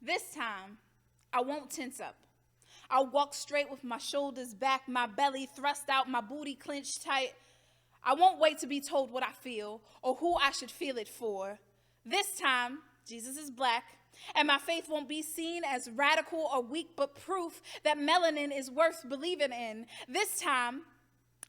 This time, I won't tense up. I'll walk straight with my shoulders back, my belly thrust out, my booty clenched tight. I won't wait to be told what I feel or who I should feel it for. This time, Jesus is black, and my faith won't be seen as radical or weak, but proof that melanin is worth believing in. This time,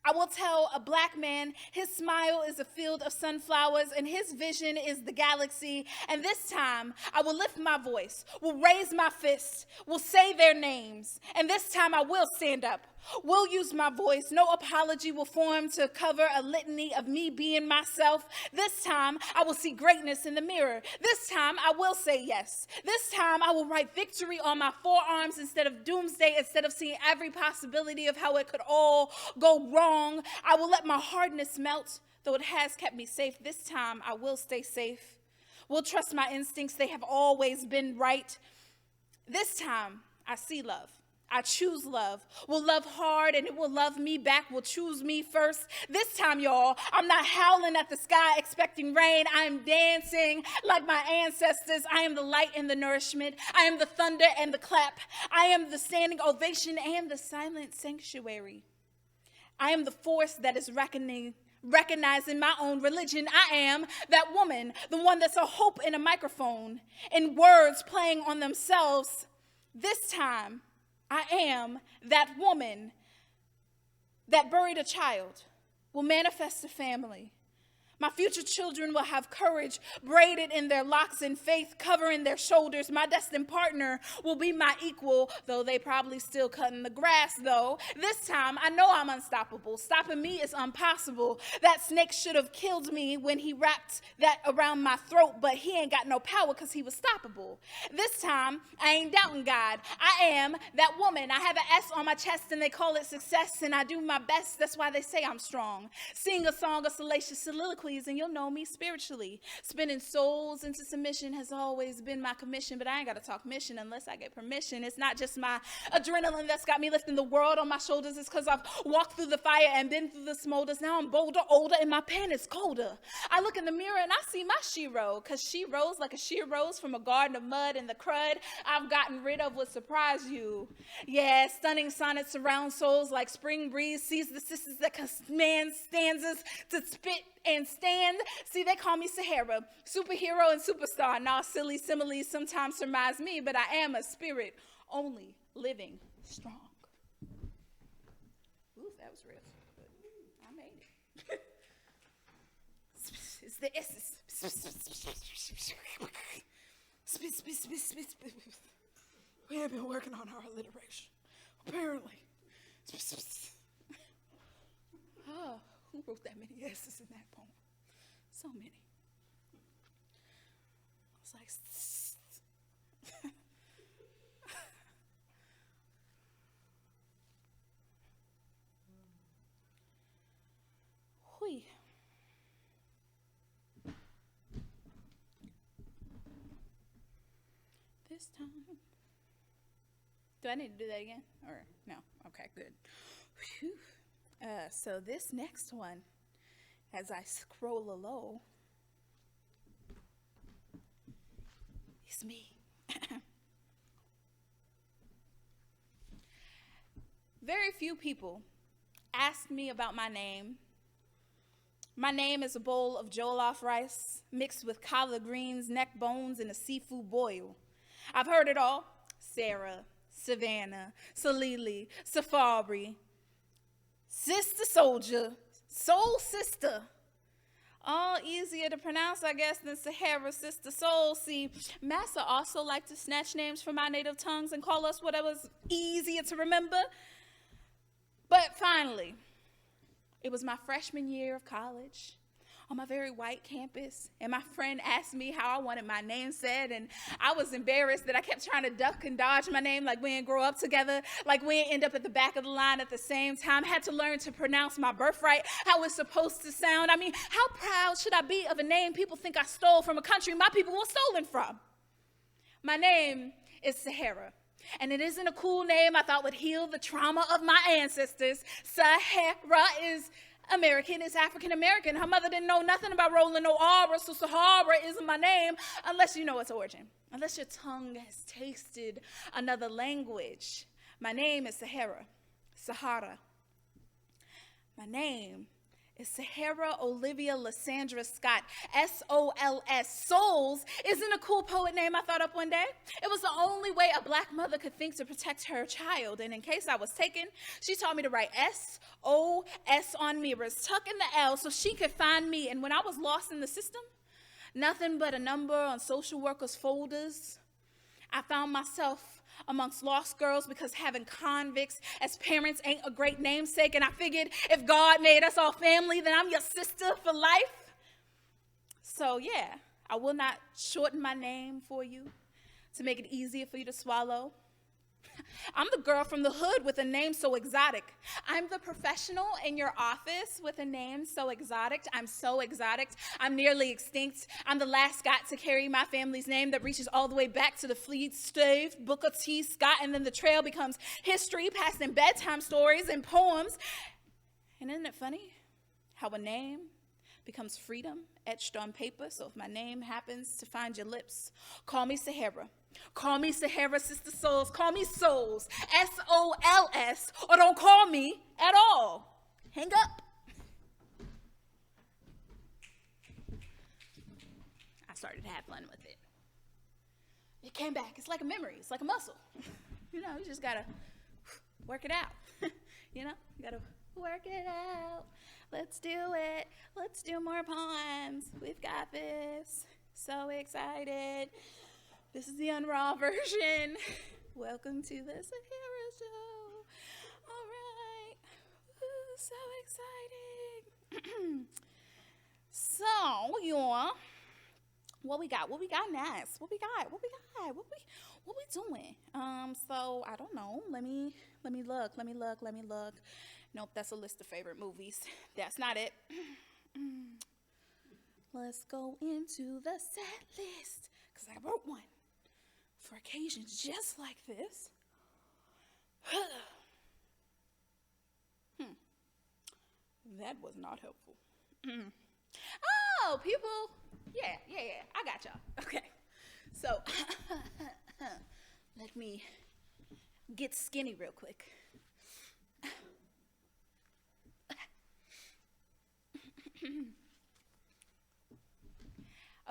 I will tell a black man his smile is a field of sunflowers and his vision is the galaxy. And this time, I will lift my voice, will raise my fist, will say their names. And this time, I will stand up, will use my voice. No apology will form to cover a litany of me being myself. This time, I will see greatness in the mirror. This time, I will say yes. This time, I will write victory on my forearms instead of doomsday, instead of seeing every possibility of how it could all go wrong. I will let my hardness melt, though it has kept me safe. This time, I will stay safe. Will trust my instincts. They have always been right. This time, I see love. I choose love. Will love hard and it will love me back. Will choose me first. This time, y'all, I'm not howling at the sky expecting rain. I am dancing like my ancestors. I am the light and the nourishment. I am the thunder and the clap. I am the standing ovation and the silent sanctuary. I am the force that is recognizing my own religion. I am that woman, the one that's a hope in a microphone, in words playing on themselves. This time, I am that woman that buried a child, will manifest a family. My future children will have courage braided in their locks and faith covering their shoulders. My destined partner will be my equal, though they probably still cutting the grass, though. This time, I know I'm unstoppable. Stopping me is impossible. That snake should have killed me when he wrapped that around my throat, but he ain't got no power because he was stoppable. This time, I ain't doubting God. I am that woman. I have an S on my chest and they call it success, and I do my best. That's why they say I'm strong. Sing a song of salacious soliloquies and you'll know me spiritually. Spinning souls into submission has always been my commission, but I ain't got to talk mission unless I get permission. It's not just my adrenaline that's got me lifting the world on my shoulders. It's because I've walked through the fire and been through the smolders. Now I'm bolder, older, and my pen is colder. I look in the mirror and I see my shero, because she rose like a sheer rose from a garden of mud and the crud I've gotten rid of would surprise you. Yeah, stunning sonnets surround souls like spring breeze sees the sisters that command stanzas to spit and stand. See, they call me Sahara, superhero and superstar. Now, silly similes sometimes surmise me, but I am a spirit only living strong. Ooh, that was real, but I made it. It's the S's. We have been working on our alliteration, apparently. Oh, who wrote that many S's in that poem? So many. I was like, hui. This time. Do I need to do that again? Or no? Okay, good. Whew. So this next one, as I scroll along, is me. Very few people ask me about my name. My name is a bowl of jollof rice mixed with collard greens, neck bones, and a seafood boil. I've heard it all. Sarah, Savannah, Salili, Safari, Sister Soldier, Soul Sister. All easier to pronounce, I guess, than Sahara Sista S.O.L.S. See, Massa also liked to snatch names from our native tongues and call us whatever's easier to remember. But finally, it was my freshman year of college on my very white campus, and my friend asked me how I wanted my name said, and I was embarrassed that I kept trying to duck and dodge my name like we didn't grow up together, like we didn't end up at the back of the line at the same time. I had to learn to pronounce my birthright, how it's supposed to sound. I mean, how proud should I be of a name people think I stole from a country my people were stolen from? My name is Sahara. And it isn't a cool name I thought would heal the trauma of my ancestors. Sahara is American is African American. Her mother didn't know nothing about rolling no R, so Sahara isn't my name unless you know its origin, unless your tongue has tasted another language. My name is Sahara. My name is Sahara Olivia Lysandra Scott, S.O.L.S. S.O.L.S isn't a cool poet name I thought up one day. It was the only way a black mother could think to protect her child. And in case I was taken, she taught me to write S.O.S on mirrors, tuck in the L so she could find me. And when I was lost in the system, nothing but a number on social workers' folders, I found myself amongst lost girls because having convicts as parents ain't a great namesake. And I figured if God made us all family, then I'm your sister for life. So yeah, I will not shorten my name for you to make it easier for you to swallow. I'm the girl from the hood with a name so exotic. I'm the professional in your office with a name so exotic. I'm so exotic. I'm nearly extinct. I'm the last Scott to carry my family's name that reaches all the way back to the Fleet Stave, Booker T. Scott, and then the trail becomes history, passed in bedtime stories and poems. And isn't it funny how a name becomes freedom etched on paper? So if my name happens to find your lips, call me Sahara. Call me Sahara Sista S.O.L.S. Call me S.O.L.S, S-O-L-S, or don't call me at all. Hang up. I started to have fun with it. It came back. It's like a memory. It's like a muscle. You know, you just gotta work it out. You know, you gotta work it out. Let's do it. Let's do more poems. We've got this. So excited. This is the unraw version. Welcome to the Sahara Show. All right. Ooh, so exciting. So, y'all, what we got next? What we doing? So I don't know. Let me look. Nope, that's a list of favorite movies. That's not it. Let's go into the set list, because I wrote one for occasions just like this. That was not helpful. Oh, people. Yeah, I got y'all. Okay. So, let me get skinny real quick.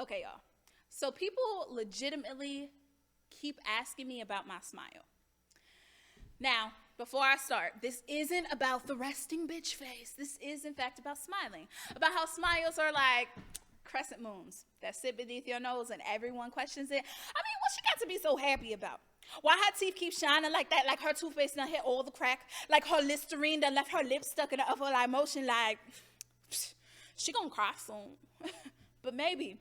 Okay, y'all. So people legitimately keep asking me about my smile. Now, before I start, this isn't about the resting bitch face. This is, in fact, about smiling. About how smiles are like crescent moons that sit beneath your nose and everyone questions it. I mean, what she got to be so happy about? Why her teeth keep shining like that, like her toothpaste done hit all the crack, like her Listerine done left her lips stuck in the upper eye motion, like, she gonna cry soon. But maybe,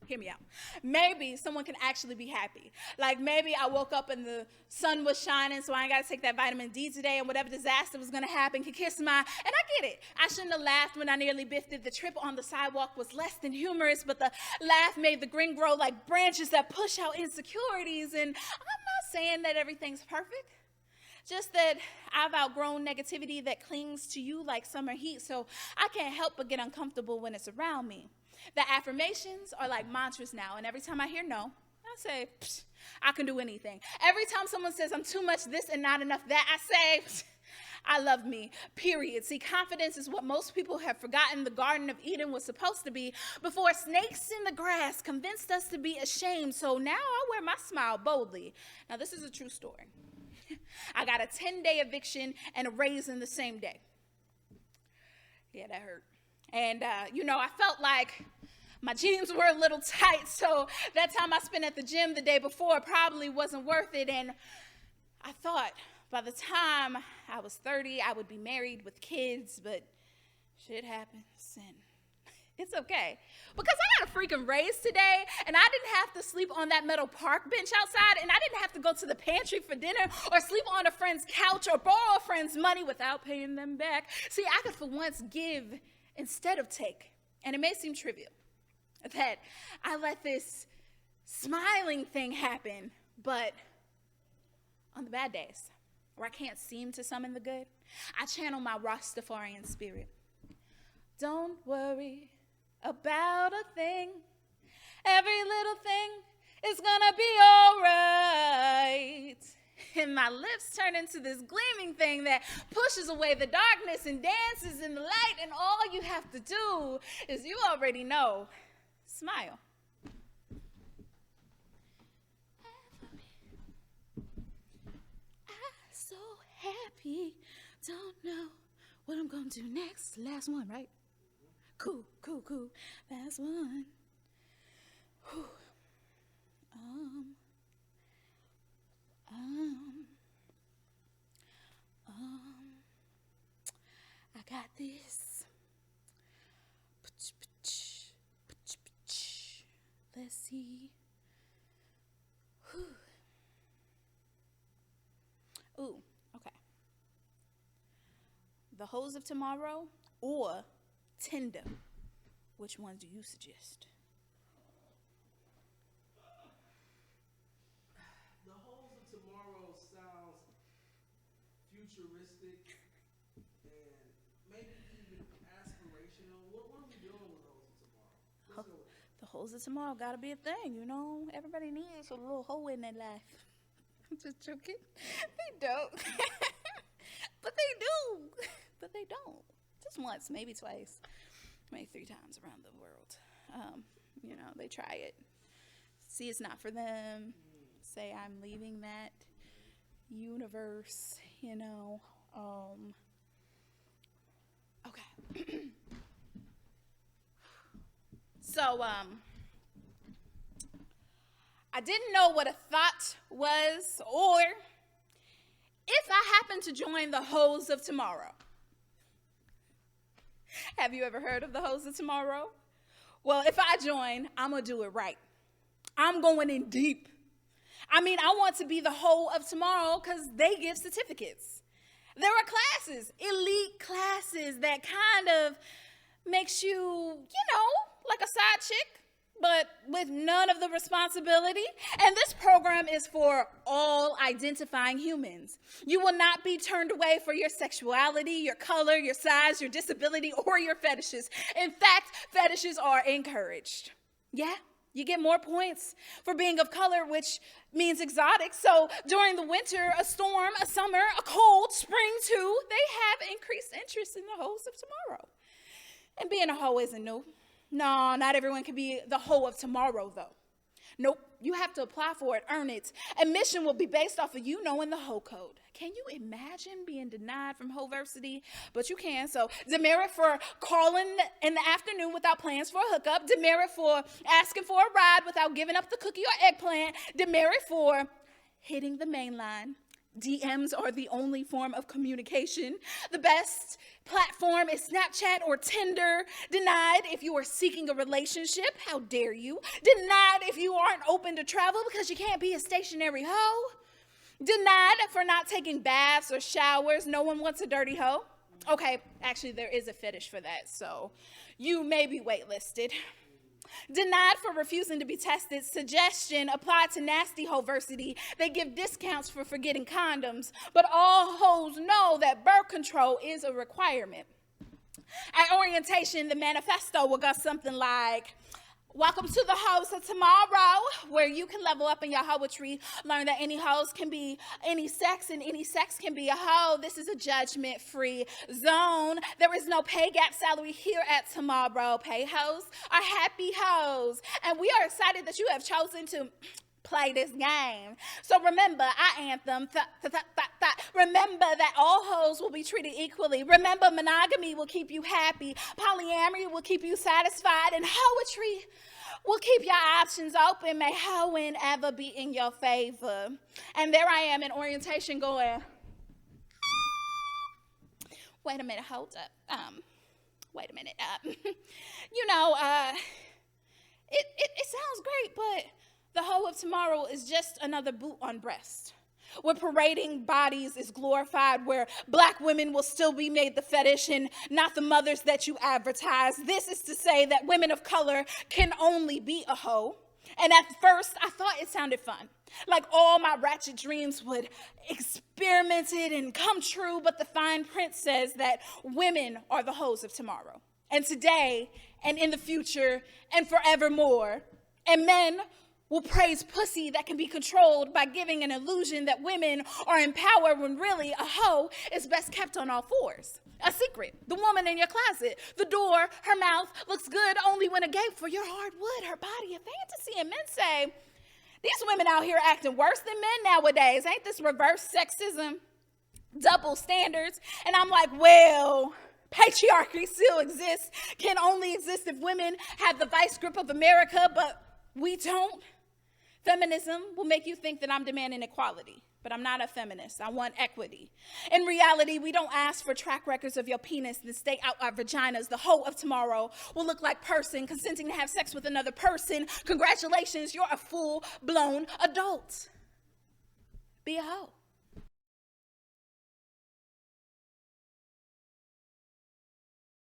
hear me out, maybe someone can actually be happy. Like maybe I woke up and the sun was shining, so I ain't gotta take that vitamin D today, and whatever disaster was gonna happen could kiss my, and I get it. I shouldn't have laughed when I nearly biffed it. The trip on the sidewalk was less than humorous, but the laugh made the grin grow like branches that push out insecurities. And I'm not saying that everything's perfect, just that I've outgrown negativity that clings to you like summer heat, so I can't help but get uncomfortable when it's around me. The affirmations are like mantras now, and every time I hear no, I say, I can do anything. Every time someone says I'm too much this and not enough that, I say, I love me, period. See, confidence is what most people have forgotten the Garden of Eden was supposed to be before snakes in the grass convinced us to be ashamed. So now I wear my smile boldly. Now, this is a true story. I got a 10-day eviction and a raise in the same day. Yeah, that hurt. And, I felt like my jeans were a little tight, so that time I spent at the gym the day before probably wasn't worth it. And I thought by the time I was 30, I would be married with kids, but shit happens, and it's okay. Because I got a freaking raise today, and I didn't have to sleep on that metal park bench outside, and I didn't have to go to the pantry for dinner or sleep on a friend's couch or borrow a friend's money without paying them back. See, I could for once give instead of take. And it may seem trivial that I let this smiling thing happen, but on the bad days, or I can't seem to summon the good, I channel my Rastafarian spirit. Don't worry about a thing. Every little thing is gonna be all right. And my lips turn into this gleaming thing that pushes away the darkness and dances in the light, and all you have to do is, you already know, smile. I'm so happy, don't know what I'm gonna do next. Last one, right? Cool. Last one. Whew. I got this. Let's see. Whew. Ooh, okay. The Hoes of Tomorrow or Tinder? Which one do you suggest? The Hoes of Tomorrow sounds futuristic and maybe even aspirational. What are we doing with Hoes of Tomorrow? The Hoes of Tomorrow gotta be a thing, you know? Everybody needs a little hoe in their life. I'm just joking. They don't. But they do. But they don't. Just once, maybe twice, maybe 3 times around the world. You know, they try it. See it's not for them. Say I'm leaving that universe, you know. Okay. So, I didn't know what a thought was, or if I happen to join the Hoes of Tomorrow. Have you ever heard of the Hoes of Tomorrow? Well, if I join, I'm going to do it right. I'm going in deep. I mean, I want to be the hoe of tomorrow because they give certificates. There are classes, elite classes that kind of makes you, like a side chick, but with none of the responsibility. And this program is for all identifying humans. You will not be turned away for your sexuality, your color, your size, your disability, or your fetishes. In fact, fetishes are encouraged. Yeah, you get more points for being of color, which means exotic. So during the winter, a storm, a summer, a cold, spring too, they have increased interest in the Hoes of Tomorrow. And being a hoe isn't new. No, not everyone can be the hoe of tomorrow, though. Nope, you have to apply for it, earn it. Admission will be based off of you knowing the hoe code. Can you imagine being denied from Hoversity? But you can. So demerit for calling in the afternoon without plans for a hookup. Demerit for asking for a ride without giving up the cookie or eggplant. Demerit for hitting the main line. DMs are the only form of communication. The best platform is Snapchat or Tinder. Denied if you are seeking a relationship. How dare you? Denied if you aren't open to travel because you can't be a stationary hoe. Denied for not taking baths or showers. No one wants a dirty hoe. Okay, actually there is a fetish for that, so you may be waitlisted. Denied for refusing to be tested. Suggestion applied to nasty Hoversity. They give discounts for forgetting condoms, but all hoes know that birth control is a requirement. At orientation, the manifesto will go something like, welcome to the Hoes of Tomorrow, where you can level up in your hoetry, learn that any hoes can be any sex and any sex can be a hoe. This is a judgment-free zone. There is no pay gap salary here at Tomorrow. Pay hoes are happy hoes. And we are excited that you have chosen to play this game. So remember, our anthem, remember that all hoes will be treated equally. Remember, monogamy will keep you happy. Polyamory will keep you satisfied. And hoetry will keep your options open. May hoeing ever be in your favor. And there I am in orientation going, wait a minute, hold up. Wait a minute. It sounds great, but the hoe of tomorrow is just another boot on breast. Where parading bodies is glorified, where black women will still be made the fetish and not the mothers that you advertise. This is to say that women of color can only be a hoe. And at first, I thought it sounded fun. Like all my ratchet dreams would experiment it and come true, but the fine print says that women are the hoes of tomorrow. And today, and in the future, and forevermore. And men will praise pussy that can be controlled by giving an illusion that women are in power when really a hoe is best kept on all fours. A secret, the woman in your closet, the door, her mouth looks good only when agape for your hard wood, her body a fantasy. And men say, these women out here acting worse than men nowadays. Ain't this reverse sexism? Double standards. And I'm like, well, patriarchy still exists, can only exist if women have the vice grip of America, but we don't. Feminism will make you think that I'm demanding equality, but I'm not a feminist. I want equity. In reality, we don't ask for track records of your penis and stay out our vaginas. The hoe of tomorrow will look like person consenting to have sex with another person. Congratulations, you're a full-blown adult. Be a hoe.